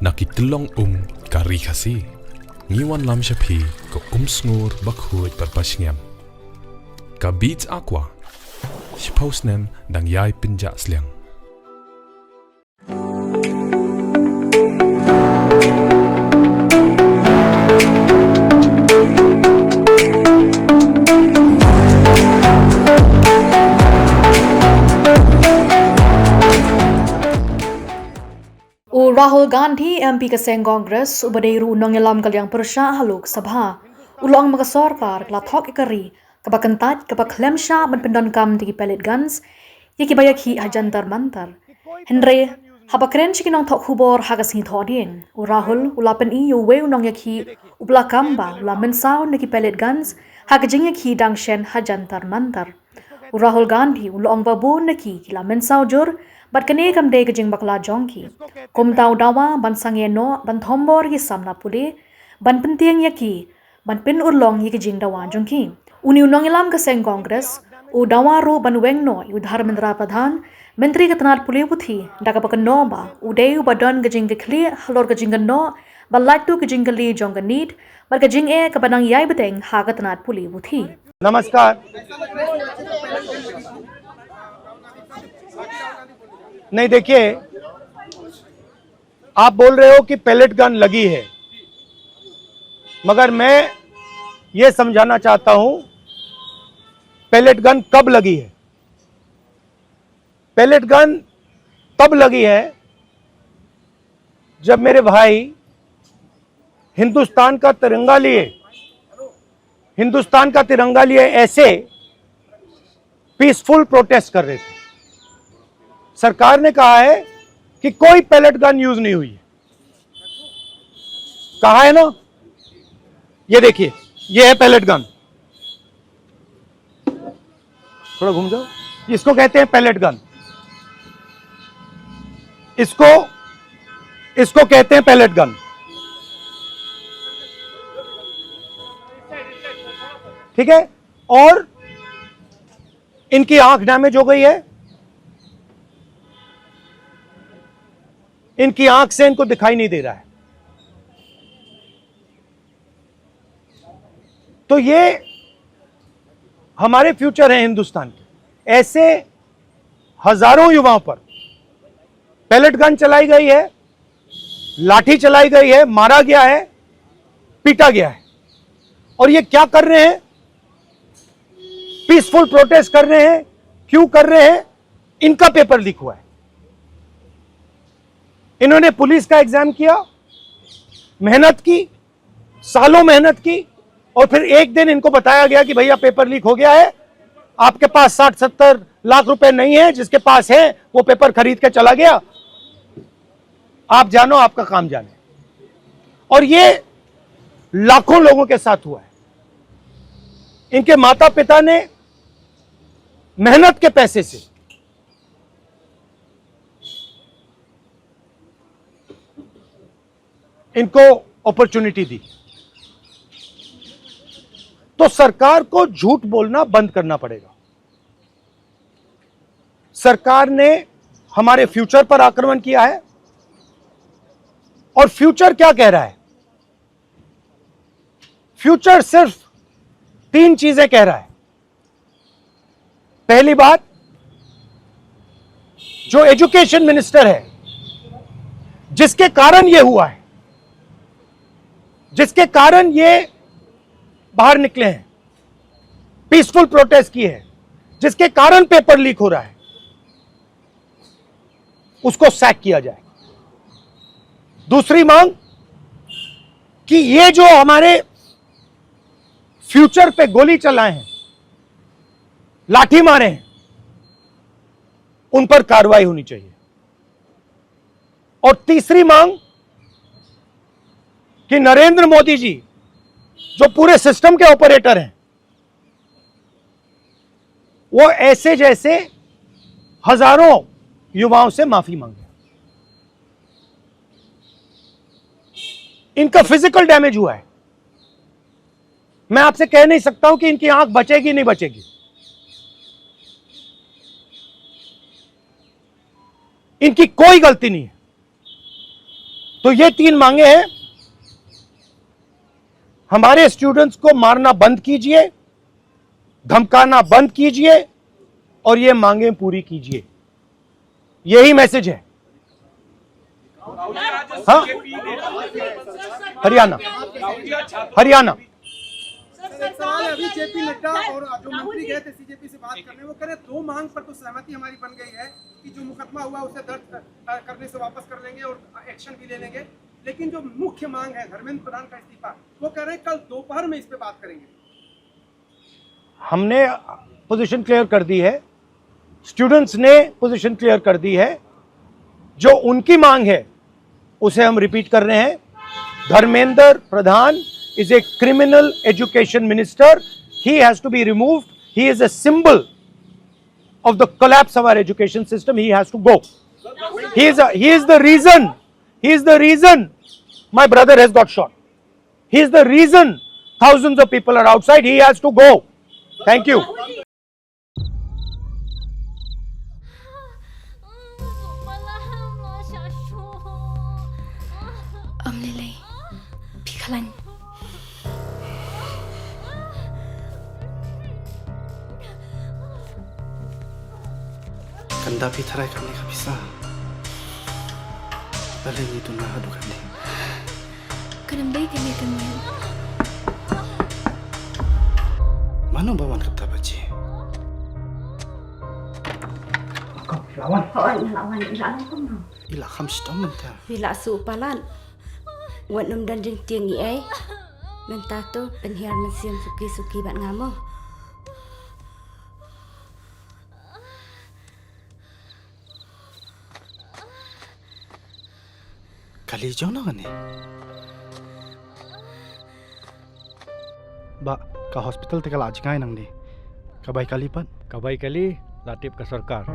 Nakitlong kari kasi. Ngiwan lam siya pi ko sngur bakhuj parpasngem. Ka beats aqua. Shpausnem dang yai pinja sliang. Rahul Gandhi MP Kaseng Congress ubadeiru nongelam kalyang persya haluk sabha ulong mga sarkar lathok ikari kabakantat kabaklem sya menpendon kam tigi pellet guns yaki bayak hi hajantar mantar Henry habakren chikinong thok hubor hagas hi thoding Rahul ulapen I uwe unong yaki ubla kamba ula mensaw niki pellet guns hagajing yaki dangshen hajantar mantar Rahul Gandhi ulong babu niki kila mensaw jur bat kene kam de gajing bakla jongki kum tau dawa ban sange no ban thombor gi samna puli ban penting yaki ban pin urlong yi gajing dawa jongki uni unong ilam ka seng congress u dawa ru ban weng no yu dharmendra pradhan menteri katnat puli buthi daga bakan no ba u de u badon gajing ke khli halor gajing no balatu gajing li jong need bar gajing e ka banang yai beteng ha katnat puli buthi नमस्कार। नहीं देखिए, आप बोल रहे हो कि pellet gun लगी है, मगर मैं ये समझाना चाहता हूं पैलेट गन कब लगी है। पैलेट गन तब लगी है जब मेरे भाई हिंदुस्तान का तिरंगा लिए ऐसे पीसफुल प्रोटेस्ट कर रहे थे। सरकार ने कहा है कि कोई पैलेट गन यूज नहीं हुई है, कहा है ना। ये देखिए, ये है पैलेट गन, थोड़ा घूम जाओ, इसको कहते हैं पैलेट गन, इसको कहते हैं पैलेट गन। ठीक है, और इनकी आंख डैमेज हो गई है, इनकी आंख से इनको दिखाई नहीं दे रहा है। तो ये हमारे फ्यूचर हैं हिंदुस्तान के। ऐसे हजारों युवाओं पर पैलेट गन चलाई गई है, लाठी चलाई गई है, मारा गया है, पीटा गया है, और ये क्या कर रहे हैं? पीसफुल प्रोटेस्ट कर रहे हैं। क्यों कर रहे हैं? इनका पेपर लीक हुआ है। इन्होंने पुलिस का एग्जाम किया, मेहनत की, सालों मेहनत की, और फिर एक दिन इनको बताया गया कि भैया पेपर लीक हो गया है, आपके पास 60-70 लाख रुपए नहीं है, जिसके पास है वो पेपर खरीद के चला गया, आप जानो, आपका काम जाने। और ये लाखों लोगों के साथ हुआ है। इनके माता पिता ने मेहनत के पैसे से इनको अपॉर्चुनिटी दी। तो सरकार को झूठ बोलना बंद करना पड़ेगा। सरकार ने हमारे फ्यूचर पर आक्रमण किया है, और फ्यूचर क्या कह रहा है? फ्यूचर सिर्फ 3 चीजें कह रहा है। पहली बात, जो एजुकेशन मिनिस्टर है, जिसके कारण यह हुआ है, जिसके कारण ये बाहर निकले हैं, पीसफुल प्रोटेस्ट किए हैं, जिसके कारण पेपर लीक हो रहा है, उसको सैक किया जाए। दूसरी मांग कि ये जो हमारे फ्यूचर पे गोली चलाए हैं, लाठी मारे हैं, उन पर कार्रवाई होनी चाहिए। और तीसरी मांग कि नरेंद्र मोदी जी, जो पूरे सिस्टम के ऑपरेटर हैं, वो ऐसे जैसे हजारों युवाओं से माफी मांगे। इनका फिजिकल डैमेज हुआ है। मैं आपसे कह नहीं सकता हूं कि इनकी आंख बचेगी नहीं बचेगी। इनकी कोई गलती नहीं है। तो ये 3 मांगे हैं। हमारे स्टूडेंट्स को मारना बंद कीजिए, धमकाना बंद कीजिए और ये मांगे पूरी कीजिए। यही मैसेज है। हाँ, हरियाणा एक सवाल है, अभी जेपी नड्डा और जो मंत्री गए थे सीजेपी से बात करने, वो कह रहे 2 मांग पर तो सहमति हमारी बन गई है कि जो मुकदमा हुआ उसे दर्ज करने से वापस कर लेंगे और एक्शन भी ले लेंगे, लेकिन जो मुख्य मांग है धर्मेंद्र प्रधान का इस्तीफा, वो कह रहे हैं कल दोपहर में इस पे बात करेंगे। हमने पोजीशन क्लियर कर दी है, स्टूडेंट्स ने पोजीशन क्लियर कर दी है। जो उनकी मांग है उसे हम रिपीट कर रहे हैं। Dharmendra Pradhan is a criminal education minister. He has to be removed. He is a symbol of the collapse of our education system. He has to go. He is the reason my brother has got shot. He is the reason thousands of people are outside. He has to go. Thank you. Lily, Pikalan. Kanda pitrai kami ka bisa. Balik itu na hadu kami. Kanambay kami kami. Mana bawan kata baci? Lawan không đâu. Ila kham stom menta. Vì lạ sự palan. Wan num dan jeng tiang ni ai. Menta tu penhiar mensiam suki bat ngamo. Kali jauh na kani. Ba, ka hospital te kala ajngai nang ni. Kabai kali pan. Kabai kali latip ke sarkar.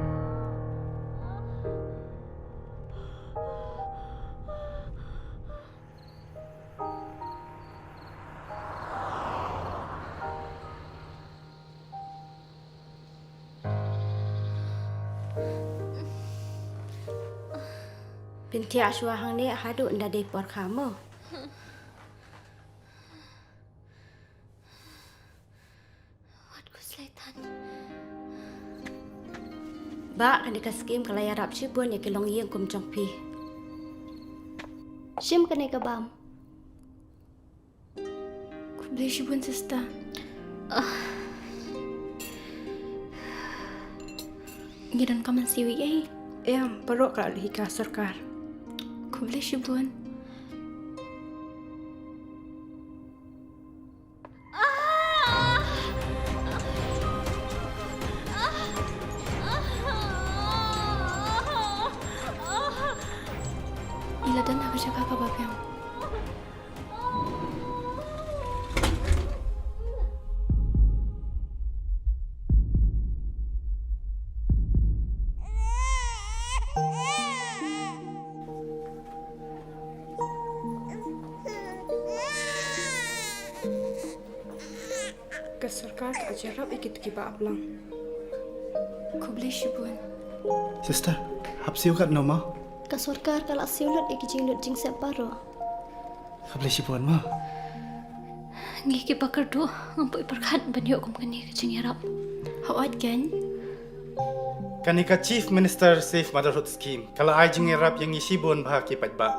Pinti aswa hang ni hadu nda de por kamu. Watku selaitan. Ba kan dekat skim kalaya rap sibun ya kilong yeng kum chong pi. Shim kanay ka bam. Kublay shibun sista. Ngiran ka man siwi ay. Perut kalau dihika sarkar. Kublay shibun. Iladan ako siya kakababiyang. Ke sarkar ka ajarap ikit kiba ablang. Kublay shibun. Sister, hapsi ukat no ma. Kasurkar kala siulat ikijing lut jing separo. Kabli sipuan ma. Ngiki pakar do ngampoy perkat banyo kum kani kajing yarap. Hawat kan? Kanika Chief Minister Safe Motherhood Scheme. Kala ay jing rap yang isibon bahaki pat ba.